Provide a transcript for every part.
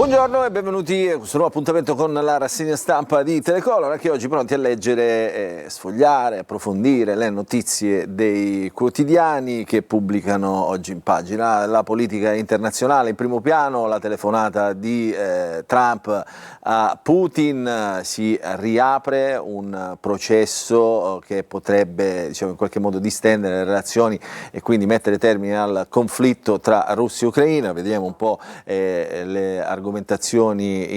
Buongiorno e benvenuti a questo nuovo appuntamento con la rassegna stampa di Telecolor, anche oggi pronti a leggere, sfogliare, approfondire le notizie dei quotidiani che pubblicano oggi in pagina. La politica internazionale in primo piano, la telefonata di Trump a Putin, si riapre un processo che potrebbe, diciamo, in qualche modo distendere le relazioni e quindi mettere termine al conflitto tra Russia e Ucraina. Vediamo un po' le argomentazioni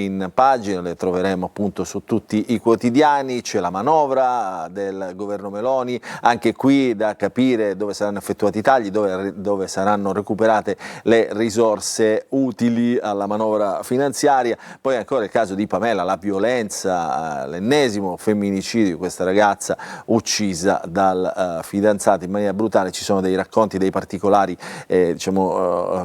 in pagina, le troveremo appunto su tutti i quotidiani. C'è la manovra del governo Meloni, anche qui da capire dove saranno effettuati i tagli, dove saranno recuperate le risorse utili alla manovra finanziaria. Poi ancora il caso di Pamela, la violenza, l'ennesimo femminicidio di questa ragazza uccisa dal fidanzato in maniera brutale. Ci sono dei racconti, dei particolari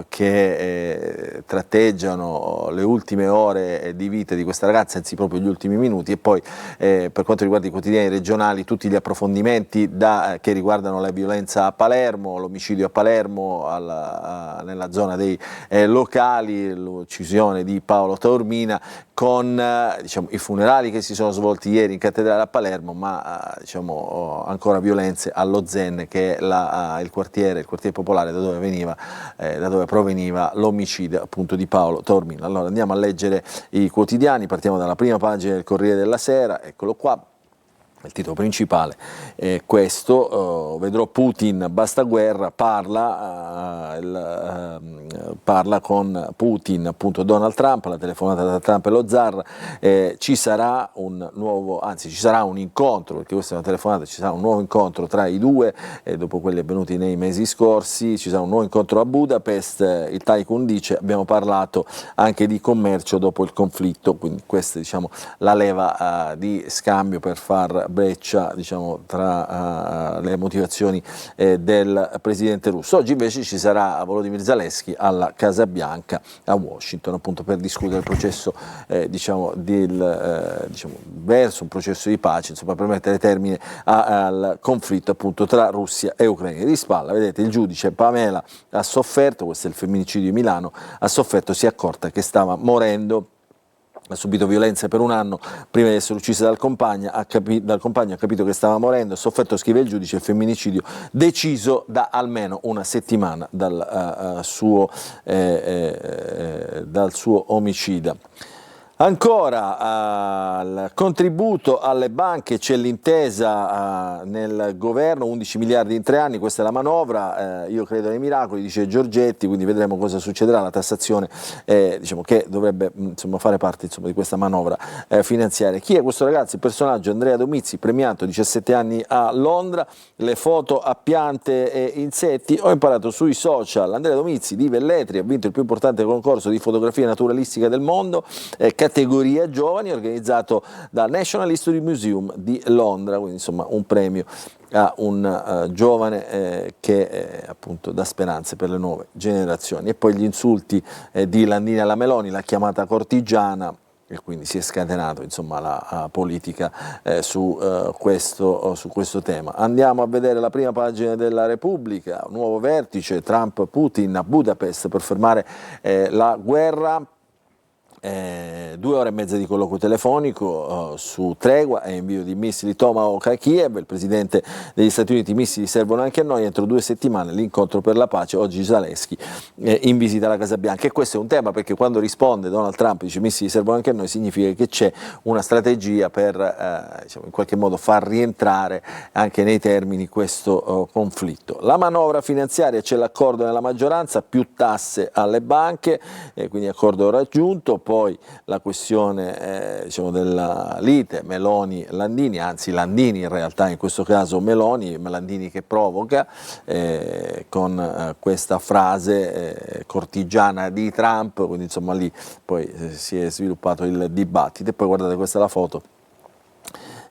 che tratteggiano le ultime ore di vita di questa ragazza, anzi proprio gli ultimi minuti, e poi per quanto riguarda i quotidiani regionali tutti gli approfondimenti che riguardano la violenza a Palermo, l'omicidio a Palermo nella zona dei locali, l'uccisione di Paolo Taormina, con i funerali che si sono svolti ieri in cattedrale a Palermo, ma ancora violenze allo Zen, che è il quartiere popolare da dove proveniva l'omicidio appunto di Paolo Taormina. Allora andiamo a leggere i quotidiani, partiamo dalla prima pagina del Corriere della Sera, eccolo qua. Il titolo principale è questo: vedrò Putin, basta guerra, parla con Putin appunto Donald Trump, la telefonata da Trump e lo zar. Ci sarà un incontro, perché questa è una telefonata, ci sarà un nuovo incontro tra i due, dopo quelli avvenuti nei mesi scorsi. Ci sarà un nuovo incontro a Budapest. Il Tycoon dice: abbiamo parlato anche di commercio dopo il conflitto, quindi questa è la leva di scambio per far breccia tra le motivazioni del presidente russo. Oggi invece ci sarà Volodymyr Zelensky alla Casa Bianca a Washington, appunto per discutere il processo verso un processo di pace, per mettere termine al conflitto appunto tra Russia e Ucraina. Di spalla vedete il giudice: Pamela ha sofferto, questo è il femminicidio di Milano, ha sofferto, si è accorta che stava morendo. Ha subito violenze per un anno prima di essere uccisa dal compagno, ha capito che stava morendo, ha sofferto, scrive il giudice, il femminicidio deciso da almeno una settimana dal suo omicida. Ancora il contributo alle banche, c'è l'intesa nel governo, 11 miliardi in 3 anni, questa è la manovra, io credo nei miracoli, dice Giorgetti, quindi vedremo cosa succederà. La tassazione che dovrebbe fare parte di questa manovra finanziaria. Chi è questo ragazzo? Il personaggio Andrea Domizzi, premiato, 17 anni a Londra, le foto a piante e insetti. Ho imparato sui social. Andrea Domizzi di Velletri ha vinto il più importante concorso di fotografia naturalistica del mondo, categoria giovani, organizzato dal National History Museum di Londra, quindi un premio a un giovane che appunto dà speranze per le nuove generazioni. E poi gli insulti di Landini alla Meloni, la chiamata cortigiana, e quindi si è scatenato la politica su questo tema. Andiamo a vedere la prima pagina della Repubblica: nuovo vertice Trump-Putin a Budapest per fermare la guerra. 2 ore e mezza di colloquio telefonico su tregua e invio di missili Tomahawk a Kiev. Il presidente degli Stati Uniti: i missili servono anche a noi, entro 2 settimane l'incontro per la pace. Oggi Zelensky in visita alla Casa Bianca. E questo è un tema, perché quando risponde Donald Trump, dice i missili servono anche a noi, significa che c'è una strategia per in qualche modo far rientrare anche nei termini questo conflitto. La manovra finanziaria, c'è l'accordo nella maggioranza, più tasse alle banche, quindi accordo raggiunto. Poi la questione della lite Meloni-Landini, anzi Landini in realtà in questo caso Meloni, ma Landini che provoca con questa frase cortigiana di Trump, quindi lì poi si è sviluppato il dibattito. E poi guardate, questa è la foto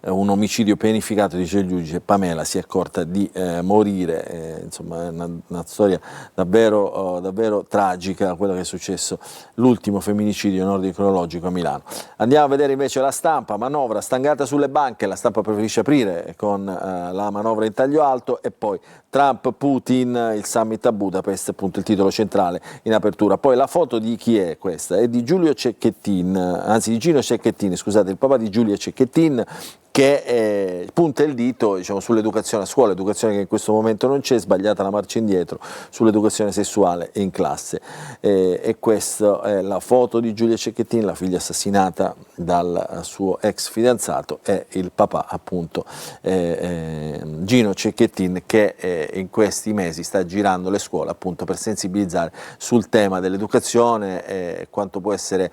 un omicidio pianificato, dice il giudice. Pamela si è accorta di morire, insomma è una storia davvero, davvero tragica, quello che è successo, l'ultimo femminicidio in ordine cronologico a Milano. Andiamo a vedere invece la stampa, manovra stangata sulle banche, la stampa preferisce aprire con la manovra in taglio alto, e poi Trump, Putin, il summit a Budapest, appunto il titolo centrale in apertura. Poi la foto di chi è questa? È di Giulio Cecchettin, anzi di Gino Cecchettin, scusate, il papà di Giulia Cecchettin, che punta il dito, diciamo, sull'educazione a scuola, educazione che in questo momento non c'è, sbagliata la marcia indietro, sull'educazione sessuale in classe. E questa è la foto di Giulia Cecchettin, la figlia assassinata dal suo ex fidanzato, e il papà appunto Gino Cecchettin, che in questi mesi sta girando le scuole appunto per sensibilizzare sul tema dell'educazione e quanto può essere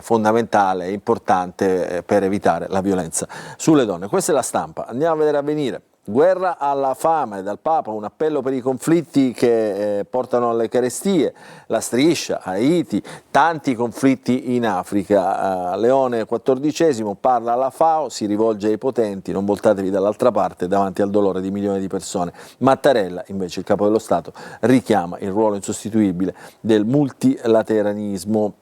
fondamentale e importante per evitare la violenza sulle donne. Questa è la stampa. Andiamo a vedere Avvenire. Guerra alla fame, dal Papa un appello per i conflitti che portano alle carestie, la striscia, Haiti, tanti conflitti in Africa. Leone XIV parla alla FAO, si rivolge ai potenti, non voltatevi dall'altra parte davanti al dolore di milioni di persone. Mattarella, invece, il capo dello Stato, richiama il ruolo insostituibile del multilateralismo.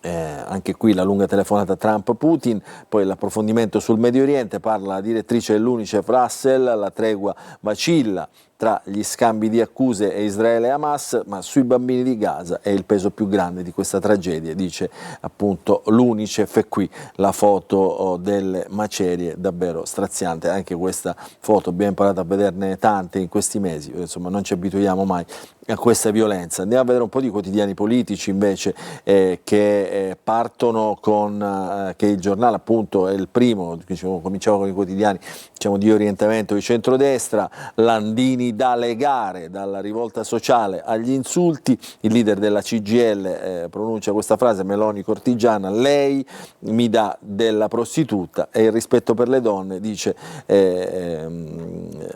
Anche qui la lunga telefonata Trump-Putin, poi l'approfondimento sul Medio Oriente, parla la direttrice dell'Unicef Russell, la tregua vacilla tra gli scambi di accuse e Israele e Hamas, ma sui bambini di Gaza è il peso più grande di questa tragedia, dice appunto l'Unicef. E qui la foto delle macerie, davvero straziante, anche questa foto, abbiamo imparato a vederne tante in questi mesi, insomma non ci abituiamo mai a questa violenza. Andiamo a vedere un po' di quotidiani politici invece che partono con, che il giornale appunto è il primo, cominciamo con i quotidiani, diciamo, di orientamento di centrodestra. Landini da legare, dalla rivolta sociale agli insulti, il leader della CGIL pronuncia questa frase, Meloni cortigiana, lei mi dà della prostituta, e il rispetto per le donne, dice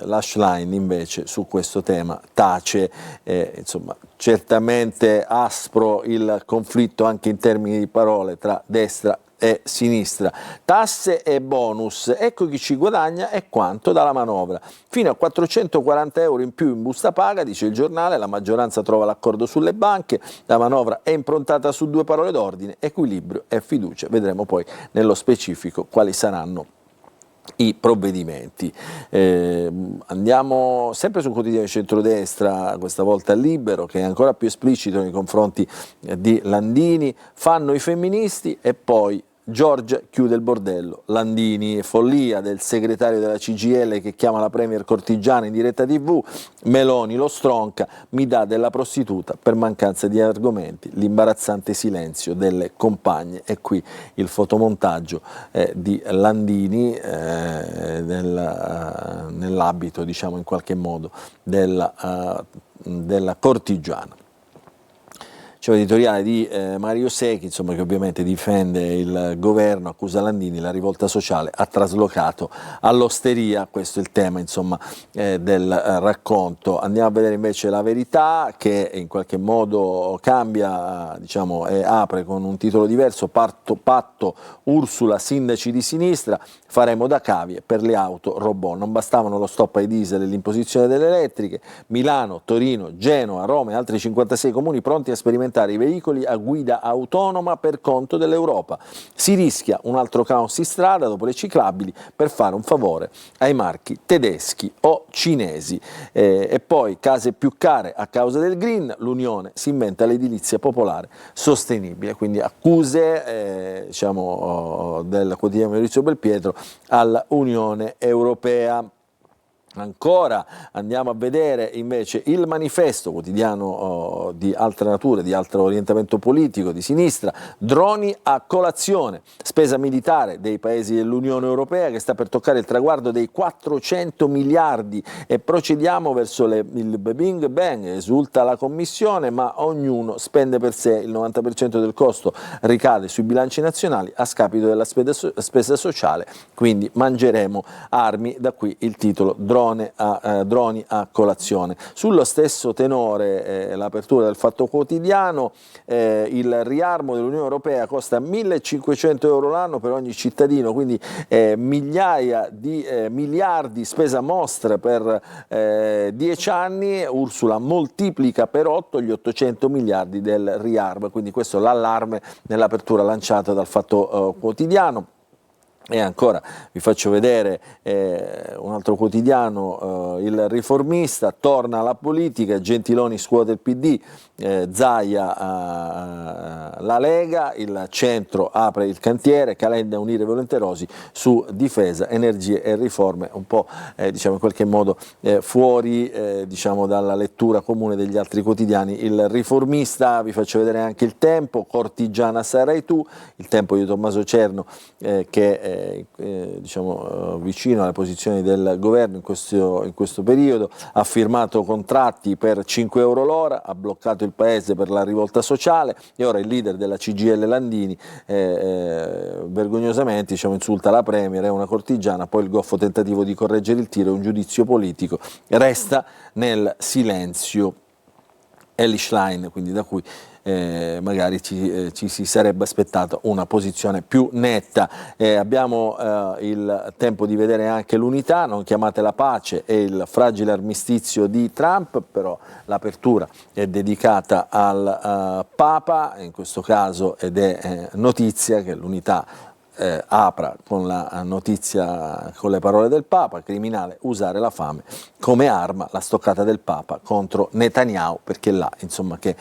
Lashline invece su questo tema tace. Insomma, certamente aspro il conflitto anche in termini di parole tra destra e sinistra. Tasse e bonus, ecco chi ci guadagna e quanto dalla manovra. Fino a 440 euro in più in busta paga, dice il giornale, la maggioranza trova l'accordo sulle banche, la manovra è improntata su due parole d'ordine, equilibrio e fiducia. Vedremo poi nello specifico quali saranno i provvedimenti. Andiamo sempre sul quotidiano di centrodestra, questa volta Libero, che è ancora più esplicito nei confronti di Landini. Fanno i femministi e poi Giorgia chiude il bordello. Landini, follia del segretario della CGIL che chiama la premier cortigiana in diretta TV. Meloni lo stronca, mi dà della prostituta per mancanza di argomenti, l'imbarazzante silenzio delle compagne. E qui il fotomontaggio di Landini nell'abito, diciamo, in qualche modo della cortigiana. C'è un editoriale di Mario Secchi, insomma, che ovviamente difende il governo, accusa Landini, la rivolta sociale ha traslocato all'osteria. Questo è il tema, insomma, del racconto. Andiamo a vedere invece La Verità, che in qualche modo cambia, diciamo, e apre con un titolo diverso: patto Ursula, sindaci di sinistra, faremo da cavie per le auto robot. Non bastavano lo stop ai diesel e l'imposizione delle elettriche. Milano, Torino, Genova, Roma e altri 56 comuni pronti a sperimentare i veicoli a guida autonoma per conto dell'Europa. Si rischia un altro caos in strada dopo le ciclabili per fare un favore ai marchi tedeschi o cinesi. E poi case più care a causa del green, l'Unione si inventa l'edilizia popolare sostenibile. Quindi accuse diciamo, del quotidiano Maurizio Belpietro alla Unione Europea. Ancora andiamo a vedere invece Il Manifesto, quotidiano di altra natura, di altro orientamento politico, di sinistra. Droni a colazione, spesa militare dei paesi dell'Unione Europea che sta per toccare il traguardo dei 400 miliardi e procediamo verso il Bing Bang, esulta la Commissione, ma ognuno spende per sé, il 90% del costo ricade sui bilanci nazionali a scapito della spesa sociale, quindi mangeremo armi, da qui il titolo Droni droni a colazione. Sullo stesso tenore l'apertura del Fatto Quotidiano, il riarmo dell'Unione Europea costa 1.500 euro l'anno per ogni cittadino, quindi migliaia di miliardi spesa mostra per 10 anni. Ursula moltiplica per 8 gli 800 miliardi del riarmo, quindi questo è l'allarme nell'apertura lanciata dal Fatto Quotidiano. E ancora vi faccio vedere un altro quotidiano, Il Riformista, torna alla politica, Gentiloni scuote il PD, Zaia la Lega, il centro apre il cantiere, Calenda unire volenterosi su difesa, energie e riforme, un po' diciamo in qualche modo fuori diciamo dalla lettura comune degli altri quotidiani. Il Riformista, vi faccio vedere anche Il Tempo, cortigiana sarai tu, Il Tempo di Tommaso Cerno che diciamo, vicino alle posizioni del governo in questo periodo, ha firmato contratti per 5 euro l'ora, ha bloccato il paese per la rivolta sociale e ora il leader della CGIL Landini vergognosamente diciamo, insulta la Premier, è una cortigiana, poi il goffo tentativo di correggere il tiro, un giudizio politico, resta nel silenzio Elly Schlein, quindi da cui magari ci si sarebbe aspettato una posizione più netta. Abbiamo il tempo di vedere anche l'Unità, non chiamate la pace e il fragile armistizio di Trump, però l'apertura è dedicata al Papa in questo caso ed è notizia che l'Unità apra con la notizia, con le parole del Papa: criminale usare la fame come arma, la stoccata del Papa contro Netanyahu, perché là insomma che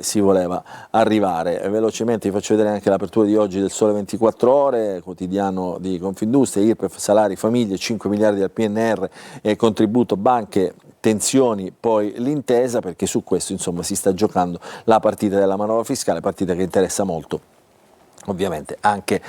si voleva arrivare. Velocemente vi faccio vedere anche l'apertura di oggi del Sole 24 Ore, quotidiano di Confindustria, IRPEF, salari, famiglie, 5 miliardi al PNR e contributo banche, tensioni, poi l'intesa, perché su questo insomma si sta giocando la partita della manovra fiscale, partita che interessa molto ovviamente anche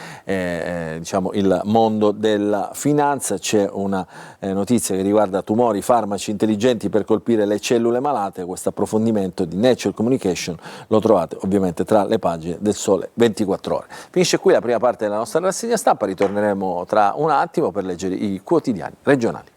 diciamo, il mondo della finanza. C'è una notizia che riguarda tumori, farmaci intelligenti per colpire le cellule malate. Questo approfondimento di Nature Communication lo trovate ovviamente tra le pagine del Sole 24 Ore. Finisce qui la prima parte della nostra rassegna stampa, ritorneremo tra un attimo per leggere i quotidiani regionali.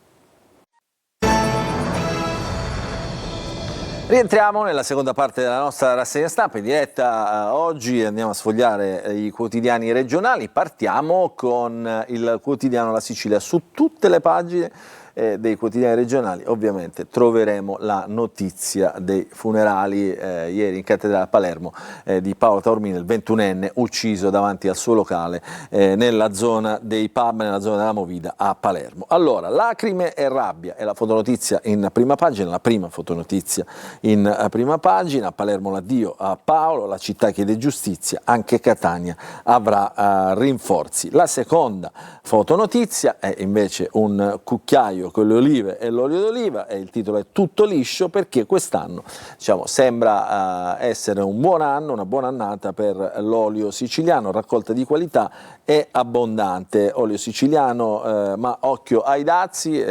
Rientriamo nella seconda parte della nostra rassegna stampa in diretta. Oggi andiamo a sfogliare i quotidiani regionali. Partiamo con il quotidiano La Sicilia. Su tutte le pagine dei quotidiani regionali ovviamente troveremo la notizia dei funerali ieri in cattedrale a Palermo di Paolo Taormina, il 21enne ucciso davanti al suo locale nella zona dei pub, nella zona della Movida a Palermo. Allora, lacrime e rabbia è la fotonotizia in prima pagina, la prima fotonotizia in prima pagina. A Palermo l'addio a Paolo, la città chiede giustizia, anche Catania avrà rinforzi. La seconda fotonotizia è invece un cucchiaio con le olive e l'olio d'oliva e il titolo è tutto liscio, perché quest'anno diciamo, sembra essere un buon anno, una buona annata per l'olio siciliano, raccolta di qualità e abbondante. Olio siciliano, ma occhio ai dazi,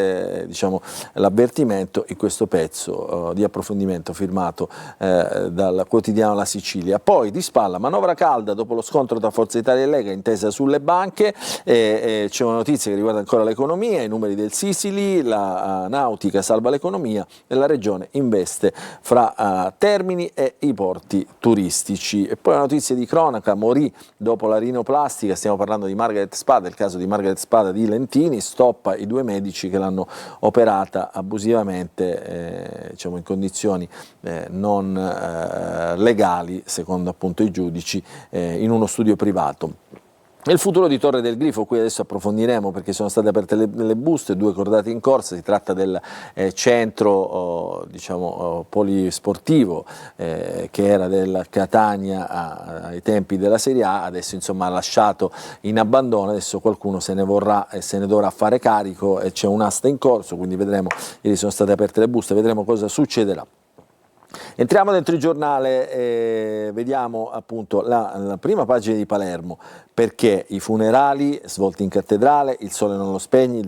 diciamo l'avvertimento in questo pezzo di approfondimento firmato dal quotidiano La Sicilia. Poi di spalla, manovra calda dopo lo scontro tra Forza Italia e Lega, intesa sulle banche, c'è una notizia che riguarda ancora l'economia, i numeri del Sisili, la nautica salva l'economia e la regione investe fra Termini e i porti turistici. E poi una notizia di cronaca, morì dopo la rinoplastica, stiamo parlando di Margaret Spada, il caso di Margaret Spada di Lentini, stoppa i 2 medici che l'hanno operata abusivamente, diciamo in condizioni non legali, secondo appunto i giudici, in uno studio privato. Il futuro di Torre del Grifo, qui adesso approfondiremo perché sono state aperte le buste, 2 cordate in corsa, si tratta del centro diciamo, polisportivo che era del Catania ai tempi della Serie A, adesso insomma ha lasciato in abbandono, adesso qualcuno se ne vorrà e se ne dovrà fare carico e c'è un'asta in corso, quindi vedremo, ieri sono state aperte le buste, vedremo cosa succederà. Entriamo dentro il giornale e vediamo appunto la prima pagina di Palermo, perché i funerali svolti in cattedrale, il sole non lo spegne,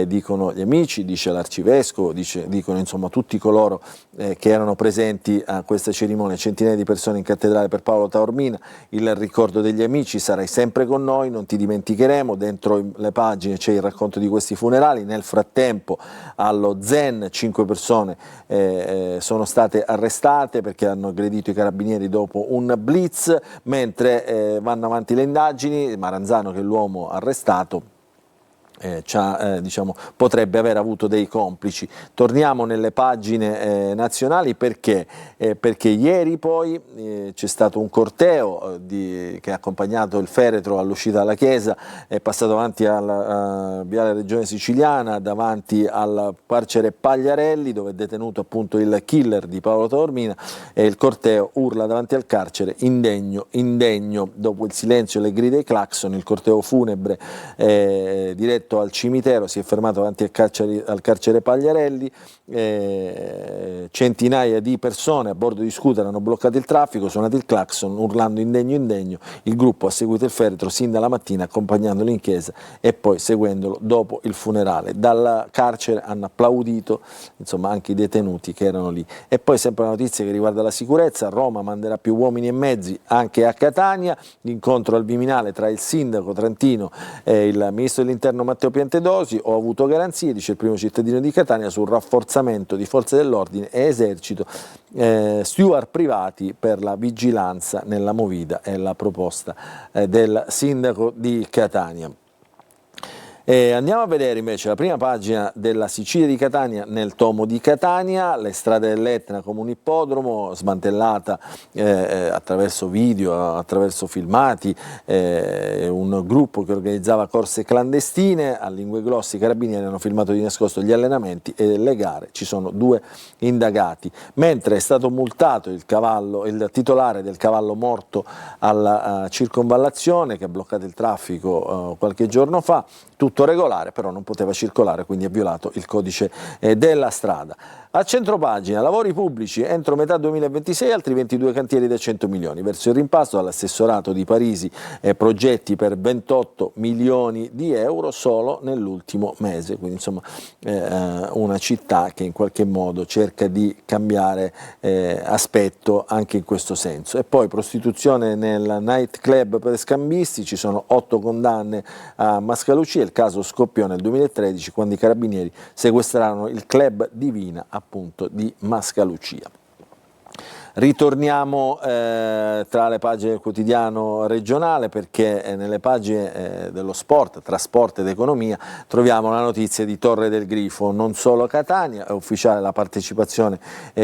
dicono gli amici, dice l'arcivescovo, dicono insomma tutti coloro che erano presenti a questa cerimonia, centinaia di persone in cattedrale per Paolo Taormina, il ricordo degli amici, sarai sempre con noi, non ti dimenticheremo, dentro le pagine c'è il racconto di questi funerali. Nel frattempo allo Zen 5 persone sono state arrestate perché hanno aggredito i carabinieri dopo un blitz, mentre vanno avanti le indagini. Maranzano, che è l'uomo arrestato, diciamo, potrebbe aver avuto dei complici. Torniamo nelle pagine nazionali perché ieri poi c'è stato un corteo che ha accompagnato il feretro all'uscita dalla chiesa, è passato avanti alla Viale Regione Siciliana, davanti al carcere Pagliarelli, dove è detenuto appunto il killer di Paolo Taormina, e il corteo urla davanti al carcere: indegno, indegno. Dopo il silenzio e le grida e i clacson, il corteo funebre diretto al cimitero si è fermato davanti al carcere Pagliarelli. Centinaia di persone a bordo di scooter hanno bloccato il traffico, suonato il clacson, urlando indegno, indegno. Il gruppo ha seguito il feretro sin dalla mattina, accompagnandolo in chiesa e poi seguendolo dopo il funerale. Dal carcere hanno applaudito insomma anche i detenuti che erano lì. E poi sempre una notizia che riguarda la sicurezza: Roma manderà più uomini e mezzi anche a Catania, l'incontro al Viminale tra il sindaco trentino e il ministro dell'interno Matteo Piantedosi. Ho avuto garanzie, dice il primo cittadino di Catania, sul rafforzamento di forze dell'ordine e esercito, steward privati per la vigilanza nella movida, è la proposta del sindaco di Catania. Andiamo a vedere invece la prima pagina della Sicilia di Catania nel tomo di Catania. Le strade dell'Etna come un ippodromo, smantellata attraverso video, attraverso filmati, un gruppo che organizzava corse clandestine. A Lingueglossi i carabinieri hanno filmato di nascosto gli allenamenti e le gare, ci sono 2 indagati, mentre è stato multato il titolare del cavallo morto alla circonvallazione, che ha bloccato il traffico qualche giorno fa. Tutto regolare, però non poteva circolare, quindi ha violato il codice della strada. A centropagina, lavori pubblici, entro metà 2026 altri 22 cantieri da 100 milioni, verso il rimpasto dall'assessorato di Parisi, progetti per 28 milioni di euro solo nell'ultimo mese, quindi insomma una città che in qualche modo cerca di cambiare aspetto anche in questo senso. E poi prostituzione nel night club per scambisti, ci sono 8 condanne a Mascalucia, il caso scoppiò nel 2013 quando i carabinieri sequestrarono il club Divina appunto di Mascalucia. Ritorniamo tra le pagine del quotidiano regionale, perché nelle pagine dello sport, tra sport ed economia, troviamo la notizia di Torre del Grifo. Non solo Catania, è ufficiale la partecipazione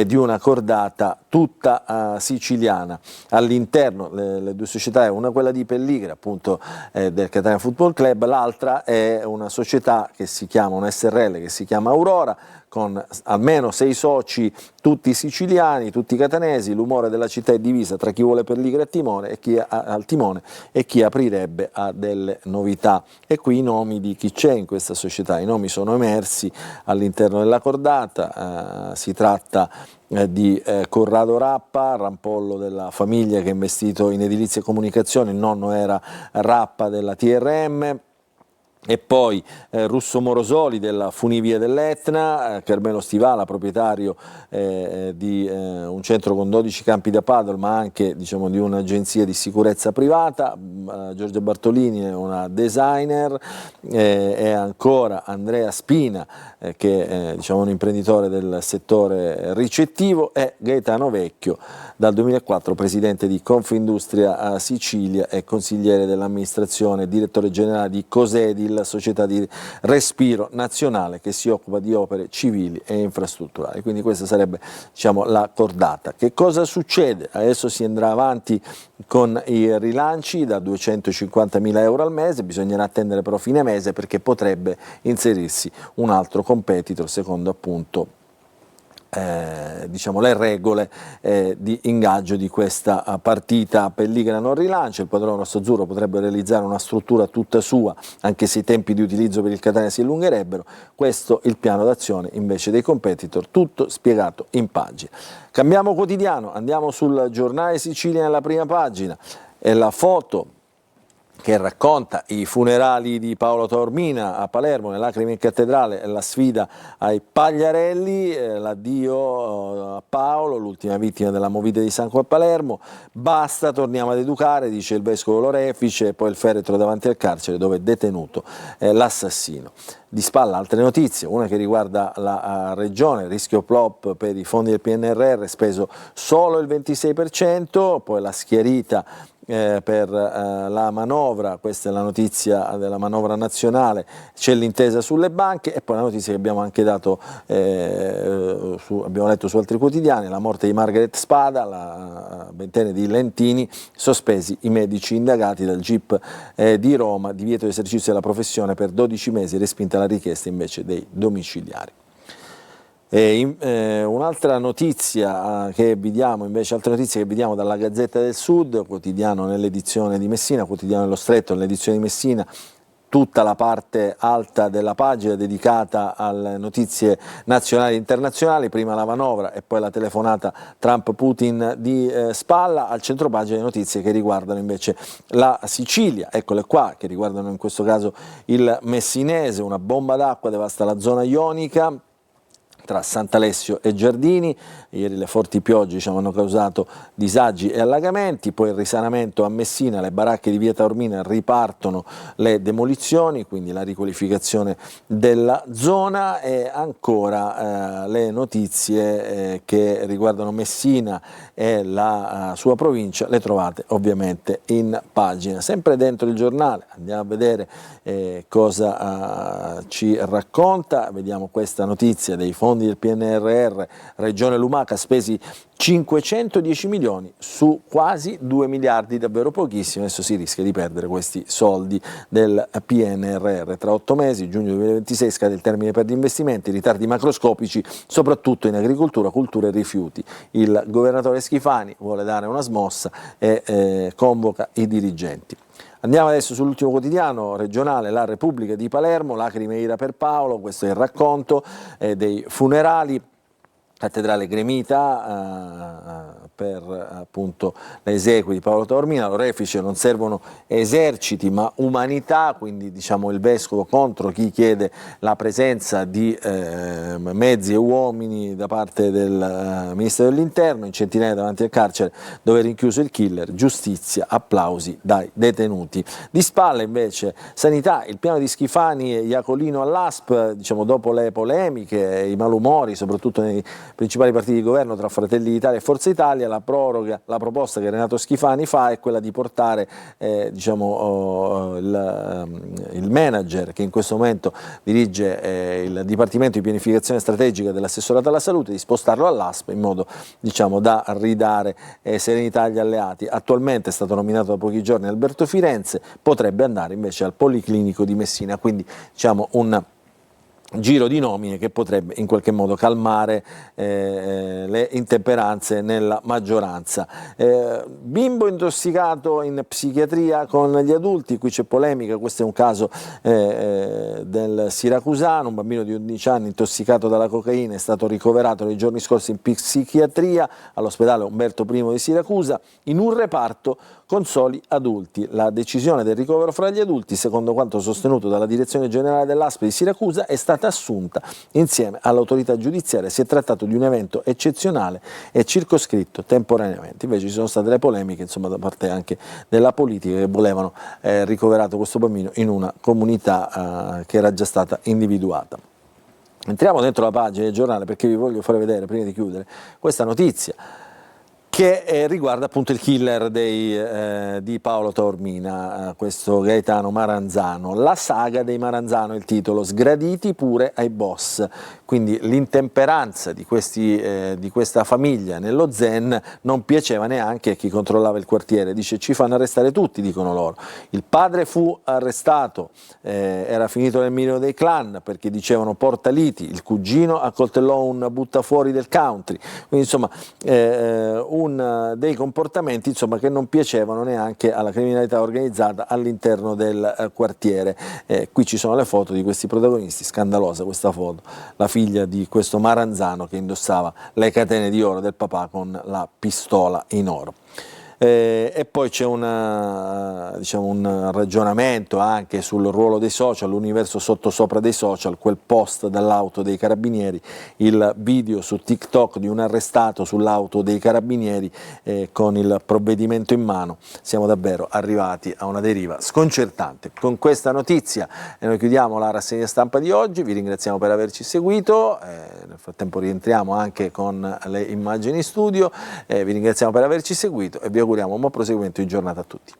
di una cordata tutta siciliana. All'interno le 2 società, una quella di Pelligre appunto del Catania Football Club, l'altra è una società che si chiama, un SRL che si chiama Aurora, con almeno 6 soci, tutti siciliani, tutti catanesi. L'umore della città è divisa tra chi vuole Pelligre al timone e chi aprirebbe a delle novità. E qui i nomi di chi c'è in questa società, i nomi sono emersi all'interno della cordata. Si tratta di Corrado Rappa, rampollo della famiglia che ha investito in edilizia e comunicazione, il nonno era Rappa della TRM. E poi Russo Morosoli della Funivia dell'Etna, Carmelo Stivala, proprietario di un centro con 12 campi da padel, ma anche diciamo, di un'agenzia di sicurezza privata. Giorgia Bartolini è una designer, e ancora Andrea Spina che è diciamo, un imprenditore del settore ricettivo, e Gaetano Vecchio, dal 2004 presidente di Confindustria Sicilia e consigliere dell'amministrazione, direttore generale di Cosedil, la società di respiro nazionale che si occupa di opere civili e infrastrutturali. Quindi questa sarebbe diciamo, la cordata. Che cosa succede? Adesso si andrà avanti con i rilanci da 250.000 euro al mese, bisognerà attendere però fine mese perché potrebbe inserirsi un altro competitor, secondo appunto diciamo, le regole di ingaggio di questa partita. Pelligra non rilancia, il padrone rossoazzurro potrebbe realizzare una struttura tutta sua, anche se i tempi di utilizzo per il Catania si allungherebbero. Questo il piano d'azione invece dei competitor, tutto spiegato in pagina. Cambiamo quotidiano, andiamo sul Giornale Sicilia nella prima pagina, e la foto che racconta i funerali di Paolo Taormina a Palermo, le lacrime in cattedrale, la sfida ai Pagliarelli, l'addio a Paolo, l'ultima vittima della movida di sangue a Palermo. Basta, torniamo ad educare, dice il vescovo Lorefice, e poi il feretro davanti al carcere dove è detenuto l'assassino. Di spalla altre notizie, una che riguarda la regione, rischio plop per i fondi del PNRR, speso solo il 26%, poi la schiarita per la manovra, questa è la notizia della manovra nazionale, c'è l'intesa sulle banche, e poi la notizia che abbiamo anche dato, abbiamo letto su altri quotidiani, la morte di Margaret Spada, la ventenne di Lentini, sospesi i medici indagati dal GIP di Roma, divieto di esercizio della professione per 12 mesi, respinta la richiesta invece dei domiciliari. Un'altra notizia che vediamo invece, altre notizie che vediamo dalla Gazzetta del Sud, quotidiano nell'edizione di Messina, quotidiano dello Stretto nell'edizione di Messina, tutta la parte alta della pagina dedicata alle notizie nazionali e internazionali, prima la manovra e poi la telefonata Trump-Putin di spalla, al centropagina le notizie che riguardano invece la Sicilia, eccole qua, che riguardano in questo caso il messinese, una bomba d'acqua devasta la zona ionica, tra Sant'Alessio e Giardini. Ieri le forti piogge hanno causato disagi e allagamenti, poi il risanamento a Messina, le baracche di via Taormina ripartono le demolizioni, quindi la riqualificazione della zona, e ancora le notizie che riguardano Messina e la sua provincia le trovate ovviamente in pagina. Sempre dentro il giornale andiamo a vedere cosa ci racconta, vediamo questa notizia dei fondi del PNRR, Regione Lumaca spesi 510 milioni su quasi 2 miliardi, davvero pochissimo, adesso si rischia di perdere questi soldi del PNRR. Tra 8 mesi, giugno 2026, scade il termine per gli investimenti, ritardi macroscopici soprattutto in agricoltura, cultura e rifiuti. Il governatore Schifani vuole dare una smossa e convoca i dirigenti. Andiamo adesso sull'ultimo quotidiano regionale, La Repubblica di Palermo, lacrime e ira per Paolo, questo è il racconto dei funerali, cattedrale gremita per appunto le esequie di Paolo Taormina. Lorefice: non servono eserciti ma umanità, quindi diciamo il vescovo contro chi chiede la presenza di mezzi e uomini da parte del Ministero dell'Interno. In centinaia davanti al carcere dove è rinchiuso il killer, giustizia, applausi dai detenuti. Di spalla invece sanità, il piano di Schifani e Iacolino all'ASP, diciamo dopo le polemiche, i malumori soprattutto nei principali partiti di governo tra Fratelli d'Italia e Forza Italia, la proposta che Renato Schifani fa è quella di portare il manager che in questo momento dirige il Dipartimento di Pianificazione Strategica dell'Assessorato alla Salute, di spostarlo all'ASP in modo da ridare serenità agli alleati. Attualmente è stato nominato da pochi giorni Alberto Firenze, potrebbe andare invece al Policlinico di Messina, quindi un giro di nomine che potrebbe in qualche modo calmare le intemperanze nella maggioranza. Bimbo intossicato in psichiatria con gli adulti, qui c'è polemica, questo è un caso del siracusano, un bambino di 11 anni intossicato dalla cocaina è stato ricoverato nei giorni scorsi in psichiatria all'ospedale Umberto I di Siracusa in un reparto con soli adulti. La decisione del ricovero fra gli adulti, secondo quanto sostenuto dalla direzione generale dell'ASP di Siracusa, è stata assunta insieme all'autorità giudiziaria. Si è trattato di un evento eccezionale e circoscritto temporaneamente. Invece ci sono state le polemiche da parte anche della politica, che volevano ricoverato questo bambino in una comunità che era già stata individuata. Entriamo dentro la pagina del giornale perché vi voglio fare vedere, prima di chiudere, questa notizia che riguarda appunto il killer di Paolo Taormina, questo Gaetano Maranzano. La saga dei Maranzano è il titolo, sgraditi pure ai boss. Quindi l'intemperanza di questa famiglia nello Zen non piaceva neanche a chi controllava il quartiere. Dice: ci fanno arrestare tutti, dicono loro. Il padre fu arrestato, era finito nel mirino dei clan perché dicevano porta liti, il cugino accoltellò un buttafuori del country. Quindi insomma dei comportamenti insomma, che non piacevano neanche alla criminalità organizzata all'interno del quartiere. Qui ci sono le foto di questi protagonisti, scandalosa questa foto, la figlia di questo Maranzano che indossava le catene di oro del papà con la pistola in oro. E poi c'è diciamo, un ragionamento anche sul ruolo dei social, l'universo sottosopra dei social, quel post dall'auto dei carabinieri, il video su TikTok di un arrestato sull'auto dei carabinieri con il provvedimento in mano. Siamo davvero arrivati a una deriva sconcertante. Con questa notizia noi chiudiamo la rassegna stampa di oggi, vi ringraziamo per averci seguito, nel frattempo rientriamo anche con le immagini in studio, vi ringraziamo per averci seguito e vi auguriamo un buon proseguimento di giornata a tutti.